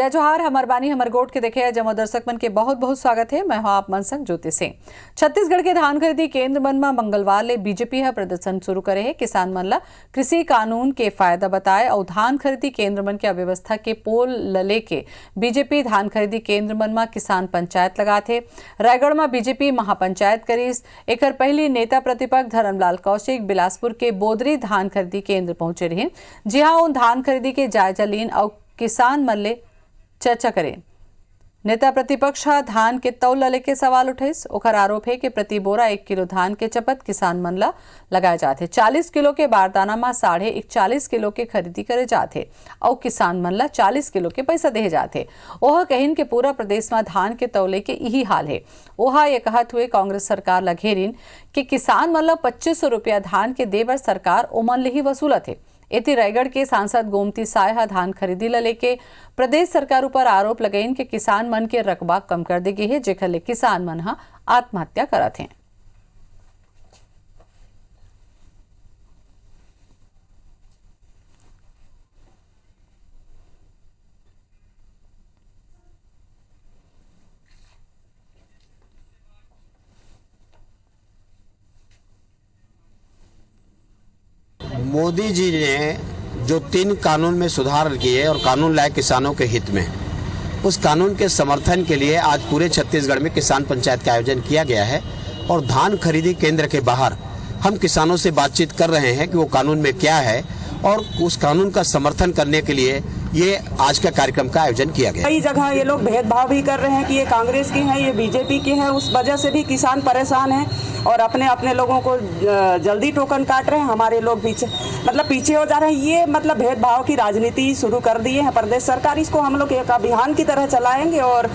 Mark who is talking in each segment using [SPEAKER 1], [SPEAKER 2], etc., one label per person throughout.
[SPEAKER 1] जय जोहार, हमर बानी हमर गोट के देखे जमा दर्शक मन के बहुत बहुत स्वागत है। मैं हूं आप मन संग ज्योति सिंह। छत्तीसगढ़ के धान खरीदी केंद्र मन में मंगलवार ले बीजेपी है प्रदर्शन शुरू करे है। किसान मन ला कृषि कानून के फायदा बताए और धान खरीदी केंद्र मन के अव्यवस्था के पोल लले के बीजेपी धान खरीदी केंद्र मन में किसान पंचायत लगाते। रायगढ़ में बीजेपी महापंचायत करीस। एकर पहली नेता प्रतिपक्ष धर्मलाल कौशिक बिलासपुर के बोदरी धान खरीदी केंद्र पहुंचे रहे, जी हाँ उन धान खरीदी के जायजा लीन और किसान मन ले चर्चा करें। नेता प्रतिपक्ष धान के तौल लेके सवाल उठेस। ओकर आरोप है कि प्रति बोरा 1 किलो धान के चपत किसान मन ला लगाए जाते। 40 किलो के बारदाना में 41.5 किलो के खरीदी करे जाते और किसान मन ला 40 किलो के पैसा दे जाते। ओह कहिन के पूरा प्रदेश में धान के तौले के यही हाल है। ओह ये कहत हुए कांग्रेस सरकार ला घेरिन कि किसान मन ला 2500 रुपया धान के देवर सरकार ओमन ले ही वसूलत है। इति रायगढ़ के सांसद गोमती साय धान खरीदी ला लेके प्रदेश सरकार ऊपर आरोप लगाइन कि किसान मन के रकबा कम कर दी गई है, जेकर ले किसान मन आत्महत्या करत हैं।
[SPEAKER 2] मोदी जी ने जो 3 कानून में सुधार किए और कानून लाए किसानों के हित में, उस कानून के समर्थन के लिए आज पूरे छत्तीसगढ़ में किसान पंचायत का आयोजन किया गया है। और धान खरीदी केंद्र के बाहर हम किसानों से बातचीत कर रहे हैं कि वो कानून में क्या है और उस कानून का समर्थन करने के लिए ये आज का कार्यक्रम का आयोजन किया गया।
[SPEAKER 3] कई जगह ये लोग भेदभाव भी कर रहे हैं कि ये कांग्रेस के हैं, ये बीजेपी के हैं। उस वजह से भी किसान परेशान हैं और अपने अपने लोगों को जल्दी टोकन काट रहे हैं। हमारे लोग पीछे हो जा रहे हैं। ये भेदभाव की राजनीति शुरू कर दिए हैं प्रदेश सरकार। इसको हम लोग एक अभियान की तरह चलाएंगे और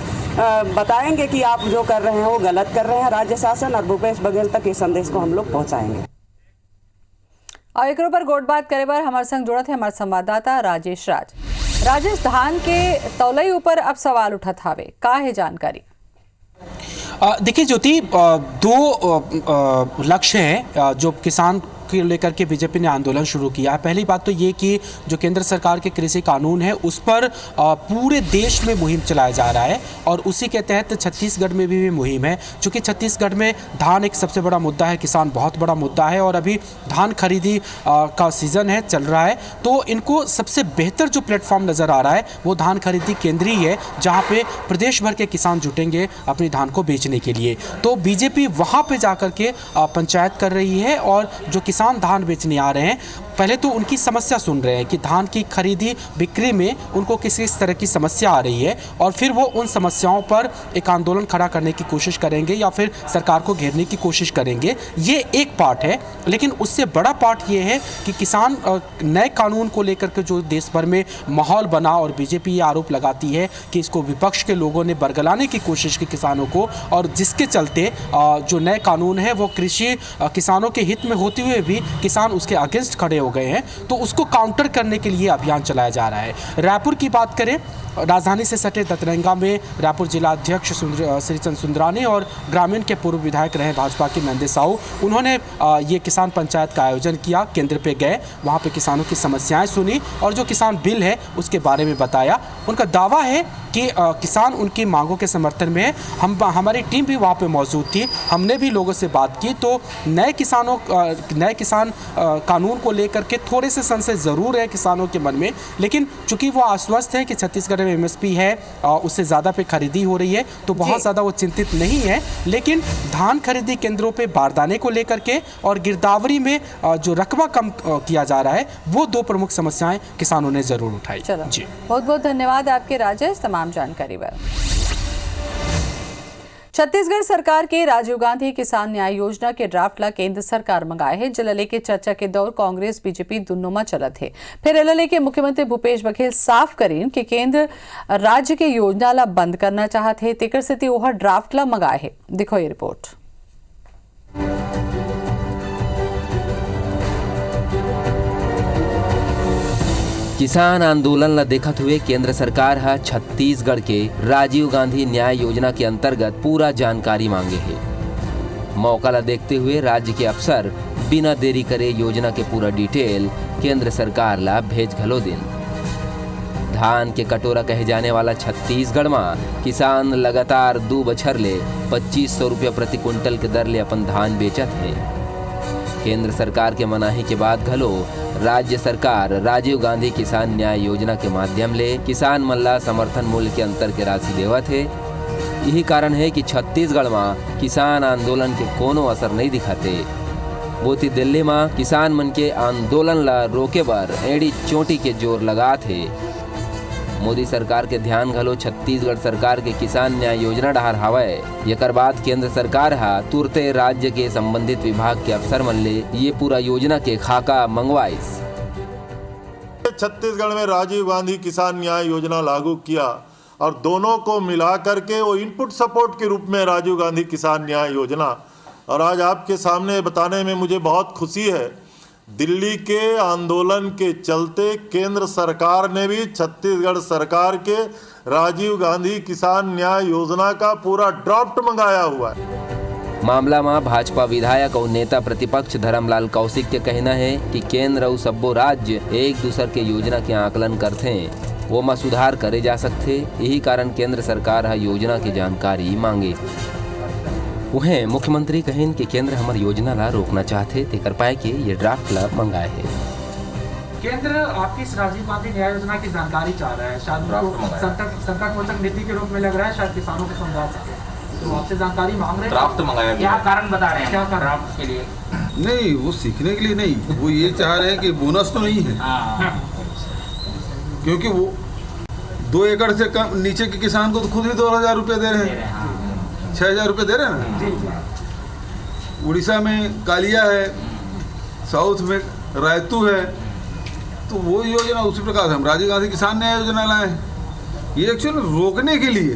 [SPEAKER 3] बताएंगे कि आप जो कर रहे हैं वो गलत कर रहे हैं। राज्य शासन और भूपेश बघेल तक इस संदेश को हम लोग पहुँचाएंगे।
[SPEAKER 1] और एक पर गोट बात करे बार हमारे संग जुड़त है हमारे संवाददाता राजेश राजेश, धान के तौलई ऊपर अब सवाल उठत हावे, का है जानकारी?
[SPEAKER 4] देखिए ज्योति, 2 लक्ष्य हैं जो किसान को लेकर के बीजेपी ने आंदोलन शुरू किया है। पहली बात तो ये कि जो केंद्र सरकार के कृषि कानून है उस पर पूरे देश में मुहिम चलाया जा रहा है और उसी के तहत छत्तीसगढ़ में भी मुहिम है। चूँकि छत्तीसगढ़ में धान एक सबसे बड़ा मुद्दा है, किसान बहुत बड़ा मुद्दा है और अभी धान खरीदी का सीज़न है, चल रहा है। तो इनको सबसे बेहतर जो प्लेटफॉर्म नज़र आ रहा है वो धान खरीदी केंद्र ही है, जहाँ पे प्रदेश भर के किसान जुटेंगे अपनी धान को बेचने के लिए। तो बीजेपी वहाँ पर जा कर के पंचायत कर रही है और जो किसान धान बेचने आ रहे हैं पहले तो उनकी समस्या सुन रहे हैं कि धान की खरीदी बिक्री में उनको किस तरह की समस्या आ रही है और फिर वो उन समस्याओं पर एक आंदोलन खड़ा करने की कोशिश करेंगे या फिर सरकार को घेरने की कोशिश करेंगे। ये एक पार्ट है, लेकिन उससे बड़ा पार्ट ये है कि किसान नए कानून को लेकर के जो देश भर में माहौल बना और बीजेपी ये आरोप लगाती है कि इसको विपक्ष के लोगों ने बरगलाने की कोशिश की किसानों को, और जिसके चलते जो नए कानून है वो कृषि किसानों के हित में होते हुए भी किसान उसके अगेंस्ट खड़े हो गए हैं। तो उसको काउंटर करने के लिए अभियान चलाया जा रहा है। रायपुर की बात करें, राजधानी से सटे दतरंगा में रायपुर जिला अध्यक्ष श्रीचंद सुंदरानी और ग्रामीण के पूर्व विधायक रहे भाजपा के नंदे साहू, उन्होंने ये किसान पंचायत का आयोजन किया। केंद्र पे गए, वहाँ पे किसानों की समस्याएं सुनी और जो किसान बिल है उसके बारे में बताया। उनका दावा है कि किसान उनकी मांगों के समर्थन में है। हमारी टीम भी वहाँ पे मौजूद थी, हमने भी लोगों से बात की। तो नए किसान कानून को लेकर के थोड़े से संशय ज़रूर है किसानों के मन में, लेकिन चूंकि वो आश्वस्त है कि छत्तीसगढ़ में एमएसपी है, उससे ज़्यादा पे खरीदी हो रही है, तो बहुत ज़्यादा वो चिंतित नहीं है। लेकिन धान खरीदी केंद्रों पे बारदाने को लेकर के और गिरदावरी में जो रकबा कम किया जा रहा है, वो 2 प्रमुख समस्याएं किसानों ने ज़रूर उठाई।
[SPEAKER 1] जी, बहुत बहुत धन्यवाद आपके राजेश तमाम जानकारी पर। छत्तीसगढ़ सरकार के राजीव गांधी किसान न्याय योजना के ड्राफ्ट ला केंद्र सरकार मंगाए है। जल लेके चर्चा के दौर कांग्रेस बीजेपी दोनों में चलत है। फिर एल के मुख्यमंत्री भूपेश बघेल साफ करीन कि केंद्र राज्य के योजना ला बंद करना चाहते हैं, तेकर से ओह ड्राफ्ट ला मंगाए है। देखो ये रिपोर्ट।
[SPEAKER 5] किसान आंदोलन ला देखत हुए केंद्र सरकार है छत्तीसगढ़ के राजीव गांधी न्याय योजना के अंतर्गत पूरा जानकारी मांगे है। मौका ला देखते हुए राज्य के अफसर बिना देरी करे योजना के पूरा डिटेल केंद्र सरकार ला भेज घलो दिन। धान के कटोरा कहे जाने वाला छत्तीसगढ़ में किसान लगातार 2 बछर ले 2500 रुपया प्रति क्विंटल के दर ले अपन धान बेचत है। केंद्र सरकार के मनाही के बाद घलो राज्य सरकार राजीव गांधी किसान न्याय योजना के माध्यम ले किसान मन ला समर्थन मूल्य के अंतर के राशि देवत है। यही कारण है कि छत्तीसगढ़ में किसान आंदोलन के कोनो असर नहीं दिखाते। बोती दिल्ली में किसान मन के आंदोलन ला रोके बर एड़ी चोटी के जोर लगा थे। मोदी सरकार के ध्यान घलो छत्तीसगढ़ सरकार के किसान न्याय योजना डहार हावय। एकर बाद केंद्र सरकार हा तुरते राज्य के संबंधित विभाग के अफसर मन ले ये पूरा योजना के खाका मंगवाइस।
[SPEAKER 6] छत्तीसगढ़ में राजीव गांधी किसान न्याय योजना लागू किया और दोनों को मिला करके वो इनपुट सपोर्ट के रूप में राजीव गांधी किसान न्याय योजना, और आज आपके सामने बताने में मुझे बहुत खुशी है। दिल्ली के आंदोलन के चलते केंद्र सरकार ने भी छत्तीसगढ़ सरकार के राजीव गांधी किसान न्याय योजना का पूरा ड्राफ्ट मंगाया हुआ है।
[SPEAKER 5] मामला में भाजपा विधायक और नेता प्रतिपक्ष धर्मलाल कौशिक के कहना है कि केंद्र और सब्बो राज्य एक दूसरे के योजना के आकलन करते हैं, वो में सुधार करे जा सकते। यही कारण केंद्र सरकार योजना की जानकारी मांगे। वहीं मुख्यमंत्री कहें कि केंद्र हमारी योजना ला रोकना चाहते ते कर पाए कि ये ड्राफ्ट ला मंगाए है।
[SPEAKER 4] केंद्र आपकी इस राजीव गांधी न्याय योजना की जानकारी चाह रहा है, शायद संकट मोचक नीति के रूप में लग रहा है, शायद किसानों को समझा सके, तो आपसे जानकारी मांग रहे हैं।
[SPEAKER 7] ड्राफ्ट मंगाया, क्या कारण बता रहे हैं?
[SPEAKER 4] क्या कारण
[SPEAKER 7] ड्राफ्ट के लिए?
[SPEAKER 8] नहीं, वो सीखने के लिए नहीं, वो ये चाह रहे हैं कि बोनस तो नहीं है, क्योंकि वो 2 एकड़ से कम नीचे के किसान को तो खुद ही 2000 रुपये दे रहे हैं, 6000 रुपये दे रहे हैं ना। उड़ीसा में कालिया है, साउथ में रायतू है, तो वो योजना उसी प्रकार से हम राजीव गांधी किसान न्याय योजना लाए। ये एक्चुअली रोकने के लिए,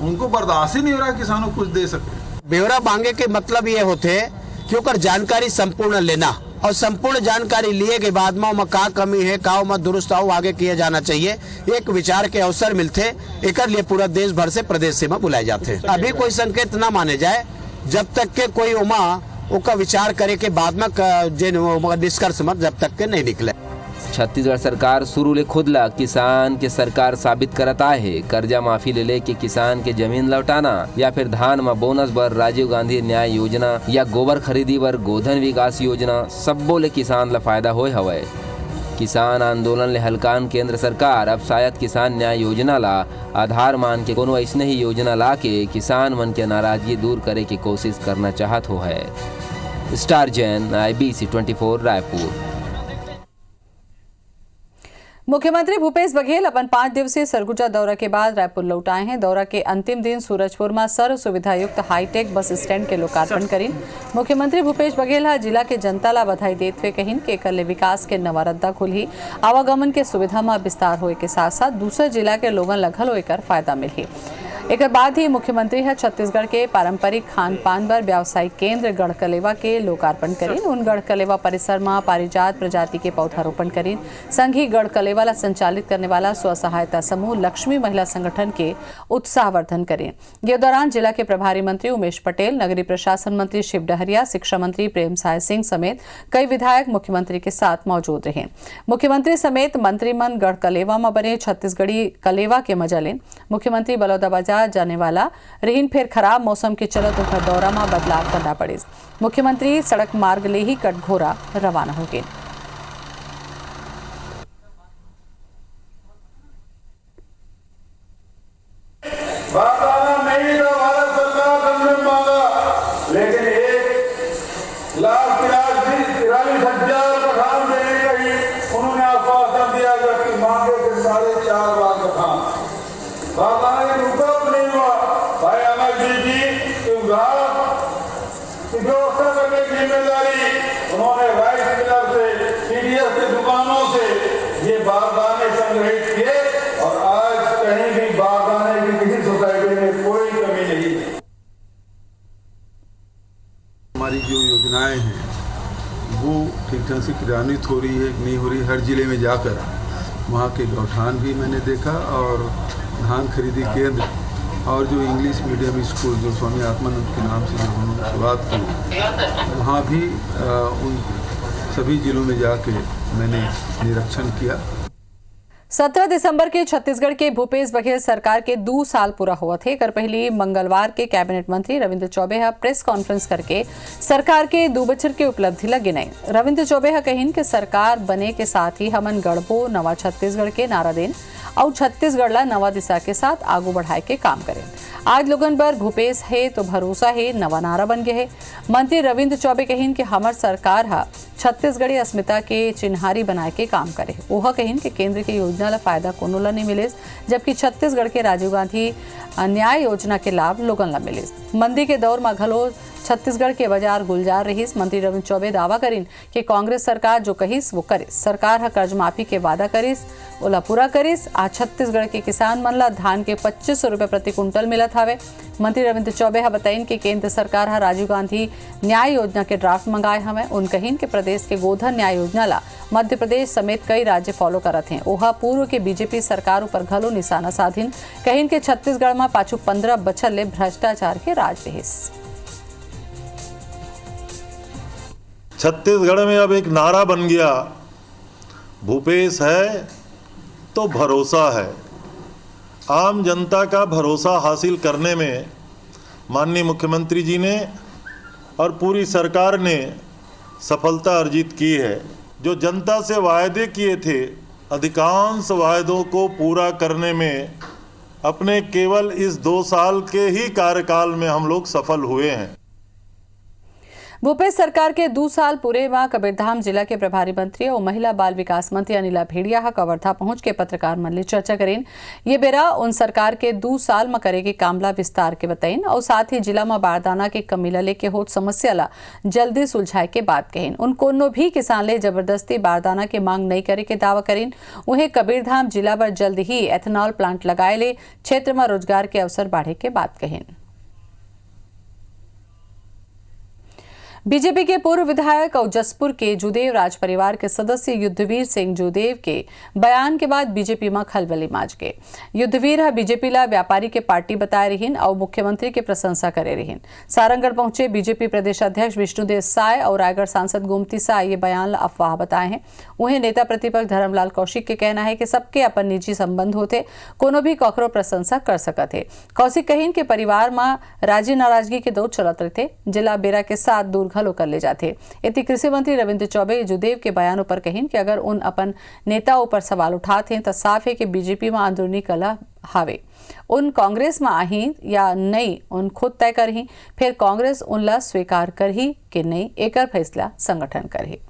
[SPEAKER 8] उनको बर्दाश्त ही नहीं हो रहा किसानों को कुछ दे सके।
[SPEAKER 2] ब्यौरा मांगे के मतलब ये होते कि ओकर जानकारी संपूर्ण लेना, और संपूर्ण जानकारी लिए के बाद में का कमी है, का में दुरुस्त आगे किया जाना चाहिए। एक विचार के अवसर मिलते, एक लिए पूरा देश भर से प्रदेश से में बुलाए जाते। अभी कोई संकेत ना माने जाए जब तक के कोई उका विचार करे के बाद में निष्कर्ष मत जब तक के नहीं निकले।
[SPEAKER 5] छत्तीसगढ़ सरकार शुरू ले खुद ला किसान के सरकार साबित करता है। कर्जा माफी ले लेके किसान के जमीन लौटाना, या फिर धान में बोनस बर राजीव गांधी न्याय योजना, या गोबर खरीदी बर गोधन विकास योजना, सब्बो ले किसान ला फायदा होय हवय। किसान आंदोलन ले हलकान केंद्र सरकार अब शायद किसान न्याय योजना ला आधार मान के कोनो ऐसने ही योजना ला के किसान मन के नाराजगी दूर करे की कोशिश करना चाहत हो है। Star Jain, IBC 24 Raipur.
[SPEAKER 1] मुख्यमंत्री भूपेश बघेल अपन 5 दिवसीय सरगुजा दौरा के बाद रायपुर लौट आए हैं। दौरा के अंतिम दिन सूरजपुर में सर्व सुविधा युक्त हाईटेक बस स्टैंड के लोकार्पण करीन। मुख्यमंत्री भूपेश बघेल जनता के जनता ला बधाई देते हुए कहिन कि एकर ले विकास के नवा रद्दा खुलही, आवागमन के सुविधा में विस्तार होए के साथ साथ दूसरे जिला के लोगन ला घलो एकर फायदा मिलही। एक बाद ही मुख्यमंत्री है छत्तीसगढ़ के पारंपरिक खान पान पर व्यावसायिक केंद्र गढ़कलेवा के लोकार्पण करीन। उन गढ़कलेवा परिसर में पारिजात प्रजाति के पौधारोपण करीन। संघ ही गढ़कलेवा ला संचालित करने वाला स्व सहायता समूह लक्ष्मी महिला संगठन के उत्साहवर्धन करें। ये दौरान जिला के प्रभारी मंत्री उमेश पटेल, नगरीय प्रशासन मंत्री शिव डहरिया, शिक्षा मंत्री प्रेम साय सिंह समेत कई विधायक मुख्यमंत्री के साथ मौजूद रहे। मुख्यमंत्री समेत मंत्रिमंडल गढ़कलेवा में बने छत्तीसगढ़ी कलेवा के मजा लें। मुख्यमंत्री बलौदाबाजार जाने वाला रहीन, फिर खराब मौसम के चलते उनका दौरा में बदलाव करना पड़े। मुख्यमंत्री सड़क मार्ग ले ही कटघोरा रवाना हो गए।
[SPEAKER 9] लेकिन 1,43,000 पठान देने का ही उन्होंने आश्वासन दिया, जबकि मांगे थे 4.5 लाख पठान। बाबा ने रुका नहीं हुआ। भाई अमर जी की व्यवस्था करने की जिम्मेदारी उन्होंने राइस मिलर से, CDS की दुकानों से ये बारदाने संग्रहित किए, और आज कहीं भी बारदाने की किसी सोसाइटी में कोई कमी नहीं है।
[SPEAKER 8] हमारी जो योजनाएं हैं वो ठीक ढंग से क्रियान्वित हो रही है, नहीं हो रही। हर जिले में जाकर वहाँ के गौठान भी मैंने देखा, और धान खरीदी केंद्र, और जो इंग्लिश मीडियम स्कूल जो स्वामी आत्मानंद के नाम से जो उन्होंने शुरुआत की, वहाँ भी उन सभी जिलों में जाके मैंने निरीक्षण किया।
[SPEAKER 1] 17 दिसंबर के छत्तीसगढ़ के भूपेश बघेल सरकार के 2 साल पूरा हुआ थे। कर पहली मंगलवार के कैबिनेट मंत्री रविंद्र चौबे प्रेस कॉन्फ्रेंस करके सरकार के 2 बछर के उपलब्धि ला गिनाई। रविंद्र चौबे कहिन के सरकार बने के साथ ही हमन गढ़बो नवा छत्तीसगढ़ के नारा देन और छत्तीसगढ़ ला नवा दिशा के साथ आगू बढ़ाए के काम करें। आज लोगन पर भूपेश है तो भरोसा है नवा नारा बन गया है। मंत्री रविंद्र चौबे कहिन कि हमर सरकार छत्तीसगढ़ी अस्मिता के चिन्हारी बनाए के काम करे। वह कहिन कि केंद्र के योजना ला फायदा कोनो ला नहीं मिले, जबकि छत्तीसगढ़ के राजीव गांधी न्याय योजना के लाभ लोगन ला मिले। मंदी के दौर में घलो छत्तीसगढ़ के बाजार गुलजार रहीस। मंत्री रविंद्र चौबे दावा करिन कि कांग्रेस सरकार जो कहिस वो करे। सरकार कर्ज माफी के वादा करिस ओला पूरा करिस। आज छत्तीसगढ़ के किसान मन ला धान के 2500 रुपए प्रति कुंटल मिलत हवे। मंत्री रविंद्र चौबे बताइन कि केंद्र सरकार राजीव गांधी न्याय योजना के ड्राफ्ट मंगाए हवे। उन कहिन के प्रदेश के गोधन न्याय योजना ला मध्य प्रदेश समेत कई राज्य फॉलो करत हैं। ओहा पूर्व के बीजेपी सरकार ऊपर घलो निशाना साधिन। कहिन के छत्तीसगढ़ में पाछू 15 बछर ले भ्रष्टाचार के राज रहीस।
[SPEAKER 6] छत्तीसगढ़ में अब एक नारा बन गया, भूपेश है तो भरोसा है। आम जनता का भरोसा हासिल करने में माननीय मुख्यमंत्री जी ने और पूरी सरकार ने सफलता अर्जित की है। जो जनता से वायदे किए थे, अधिकांश वायदों को पूरा करने में अपने केवल इस 2 साल के ही कार्यकाल में हम लोग सफल हुए हैं।
[SPEAKER 1] भूपेश सरकार के 2 साल पूरे में कबीरधाम जिला के प्रभारी मंत्री और महिला बाल विकास मंत्री अनिला भेड़िया कवर्धा पहुंच के पत्रकार मन ले चर्चा करें। ये बेरा उन सरकार के 2 साल में करे के कामला विस्तार के बताइन और साथ ही जिला में बारदाना के कमी ला लेके होत समस्या ला जल्दी सुलझाए के बात कहिन। उन कोनो भी किसान ले जबरदस्ती बारदाना के मांग नहीं करे के दावा करें। उन्हें कबीरधाम जिला पर जल्द ही एथेनॉल प्लांट लगाए ले क्षेत्र में रोजगार के अवसर बढ़े के बात कहिन। बीजेपी के पूर्व विधायक और जसपुर के जुदेव राज परिवार के सदस्य युद्धवीर सिंह जुदेव के बयान के बाद बीजेपी में खलबली माच गए। युद्धवीर बीजेपी ला व्यापारी के पार्टी बताए रहीन और मुख्यमंत्री के प्रशंसा करे रहीन। सारंगढ़ पहुंचे बीजेपी प्रदेश अध्यक्ष विष्णुदेव साय और रायगढ़ सांसद गोमती साय ये बयान अफवाह बताए हैं। उन्हें नेता प्रतिपक्ष धर्मलाल कौशिक के कहना है कि सबके अपन निजी संबंध होते, कोनो भी ककरो प्रशंसा कर सकत है। कौशिक कहिन के परिवार में राजी नाराजगी के दौर चलत रहे थे, जिला बेरा के साथ दूर घलो कर ले जाते। इति कृषि मंत्री रविंद्र चौबे जुदेव के बयानों पर कहिन कि अगर उन अपन नेताओं पर सवाल उठाते हैं तो साफ है कि बीजेपी में अंदरूनी कलह हावे। उन कांग्रेस में आही या नहीं उन खुद तय करही, फिर कांग्रेस उनला स्वीकार करही कि नहीं एकर फैसला संगठन करही।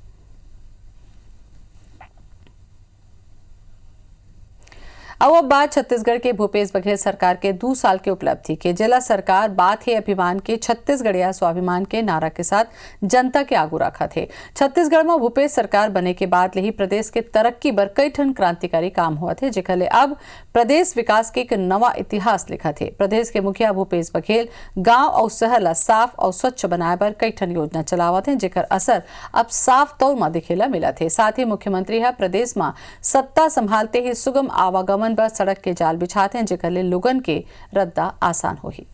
[SPEAKER 1] अब बात छत्तीसगढ़ के भूपेश बघेल सरकार के 2 साल के उपलब्धि के। जिला सरकार बात है अभिमान के छत्तीसगढ़िया स्वाभिमान के नारा के साथ जनता के आगू रखा थे। छत्तीसगढ़ में भूपेश सरकार बने के बाद ही प्रदेश के तरक्की बर कई ठन क्रांतिकारी काम हुआ थे, जेकर ले अब प्रदेश विकास के एक नवा इतिहास लिखा थे। प्रदेश के मुखिया भूपेश बघेल गांव और शहर ला साफ और स्वच्छ बनाए बर कई ठन योजना चलावत हैं, जेकर असर अब साफ तौर में दिखेला मिला थे। साथ ही मुख्यमंत्री प्रदेश में सत्ता संभालते ही सुगम आवागमन पर सड़क के जाल बिछाते हैं, जेकर ले लोगन के रद्दा आसान होही।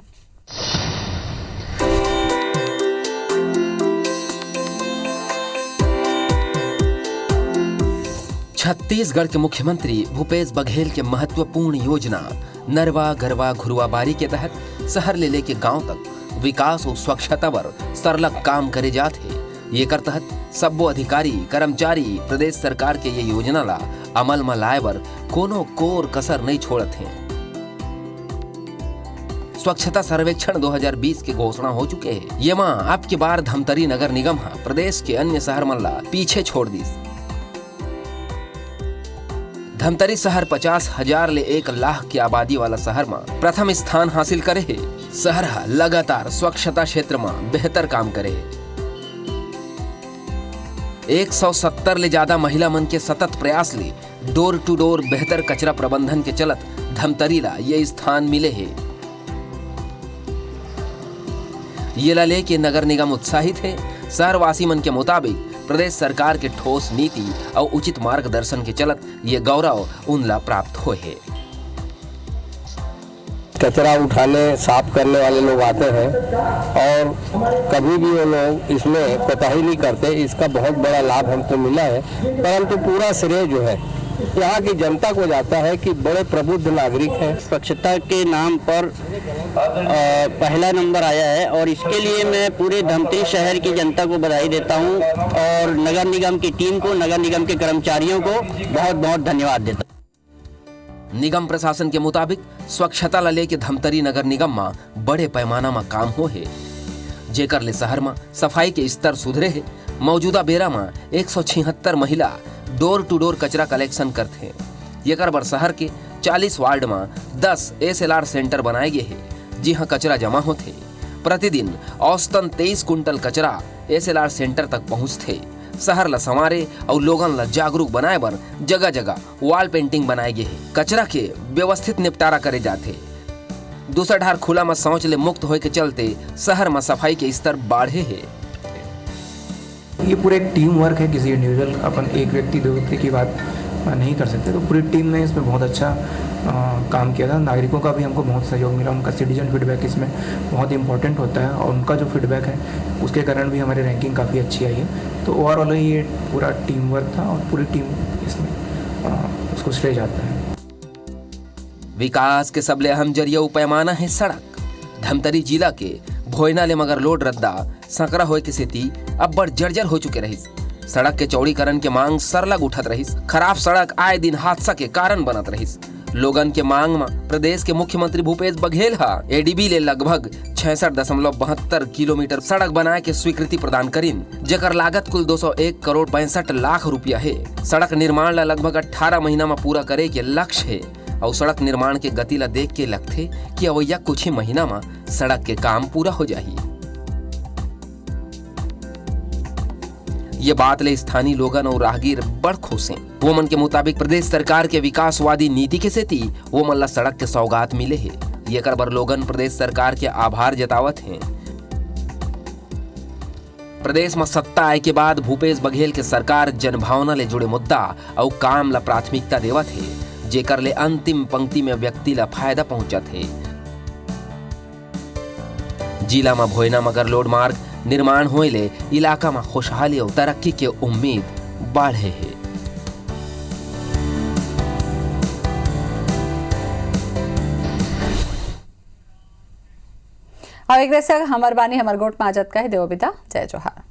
[SPEAKER 5] छत्तीसगढ़ के मुख्यमंत्री भूपेश बघेल के महत्वपूर्ण योजना नरवा गरवा घुरवा बारी के तहत शहर ले लेके गांव तक विकास और स्वच्छता पर सरलग काम करे जाते। ये कर तहत सब्बो अधिकारी कर्मचारी प्रदेश सरकार के ये योजना ला अमल में लाए बर कोनो कोर कसर नहीं छोड़त हैं। स्वच्छता सर्वेक्षण 2020 की घोषणा हो चुके हैं। ये मां अब की बार धमतरी नगर निगम प्रदेश के अन्य शहर मन ला पीछे छोड़ दी। धमतरी शहर 50,000 ले 1 लाख की आबादी वाला शहर में प्रथम स्थान हासिल करे है। शहर लगातार स्वच्छता क्षेत्र में बेहतर काम करे है। 170 ले ज्यादा महिला मन के सतत प्रयास ले डोर टू डोर बेहतर कचरा प्रबंधन के चलत धमतरी ला ये स्थान मिले है। ये ला लेके नगर निगम उत्साहित है। शहरवासी मन के मुताबिक प्रदेश सरकार के ठोस नीति और उचित मार्गदर्शन के चलत ये गौरव उनला प्राप्त हुए है।
[SPEAKER 10] कचरा उठाने साफ करने वाले लोग आते हैं और कभी भी वो लोग इसमें कोताही नहीं करते। इसका बहुत बड़ा लाभ हमको मिला है, परंतु पूरा श्रेय जो है यहाँ की जनता को जाता है कि बड़े प्रबुद्ध नागरिक हैं।
[SPEAKER 11] स्वच्छता के नाम पर पहला नंबर आया है और इसके लिए मैं पूरे धमतरी शहर की जनता को बधाई देता हूँ और नगर निगम की टीम को, नगर निगम के कर्मचारियों को बहुत बहुत धन्यवाद देता हूँ।
[SPEAKER 5] निगम प्रशासन के मुताबिक स्वच्छता ला लेके धमतरी नगर निगम में बड़े पैमाना में काम हो है, जेकर ले शहर में सफाई के स्तर सुधरे है। मौजूदा बेरा में 176 महिला डोर टू डोर कचरा कलेक्शन करते हैं। येकर बर शहर के 40 वार्ड में 10 SLR सेंटर बनाए गए हैं, जी हाँ कचरा जमा होते। प्रतिदिन औसतन 23 कुंटल कचरा SLR सेंटर तक पहुँचते। शहर ला संवारे और लोगन ला जागरूक बनाए बर जगह जगह वॉल पेंटिंग बनाए गए हैं। कचरा के व्यवस्थित निपटारा करे जाते। दूसरा ढार खुला में शौच ले मुक्त होए के चलते शहर में सफाई के स्तर बढ़े है।
[SPEAKER 12] ये पूरा एक टीम वर्क है, किसी इंडिविजुअल अपन एक व्यक्ति दो व्यक्ति की बात नहीं कर सकते। तो पूरी टीम ने इसमें बहुत अच्छा काम किया था। नागरिकों का भी हमको बहुत सहयोग मिला, उनका सिटीजन फीडबैक इसमें बहुत इंपॉर्टेंट होता है और उनका जो फीडबैक है उसके कारण भी हमारी रैंकिंग काफ़ी अच्छी आई है। तो ओवरऑल ये पूरा टीम वर्क था और पूरी टीम इसमें उसको श्रेय जाता है।
[SPEAKER 5] विकास के सबले अहम जरिया पैमाना है सड़क। धमतरी जिला के भोयना ले मगर लोड रद्दा संकरा होए के स्थिति अब बड़ जर्जर हो चुके रही। सड़क के चौड़ीकरण के मांग सरलग उठत रही। खराब सड़क आए दिन हादसा के कारण बनत रही। लोगन के मांग में प्रदेश के मुख्यमंत्री भूपेश बघेल ADB ले लगभग 66.72 किलोमीटर सड़क बनाए के स्वीकृति प्रदान करीन, जेकर लागत कुल 201 करोड़ 62 लाख रुपया है। सड़क निर्माण ला लगभग 18 महीना में पूरा करे के लक्ष्य है और सड़क निर्माण के गति ला देख के लगथे कि अवैया कुछ ही महीना में सड़क के काम पूरा हो जाही। ये बात ले स्थानीय लोगन और राहगीर बड़ खुश हैं। वो मन के मुताबिक प्रदेश सरकार के विकासवादी नीति के सेती वो मन ला सड़क के सौगात मिले है। ये कर बर लोगन प्रदेश सरकार के आभार जतावत हैं। प्रदेश में सत्ता आए के बाद भूपेश बघेल के सरकार जनभावना ले जुड़े मुद्दा और काम ला प्राथमिकता देवत है, जेकर ले अंतिम पंक्ति में व्यक्ति ला फायदा पहुंचत है। जिला में भोयना मगर लोड मार्ग निर्माण होए ले इलाका में खुशहाली और तरक्की के उम्मीद बढ़े है।
[SPEAKER 1] अब एक हमार बानी हमार गोट में आजत कहे देव बिता। जय जोहार।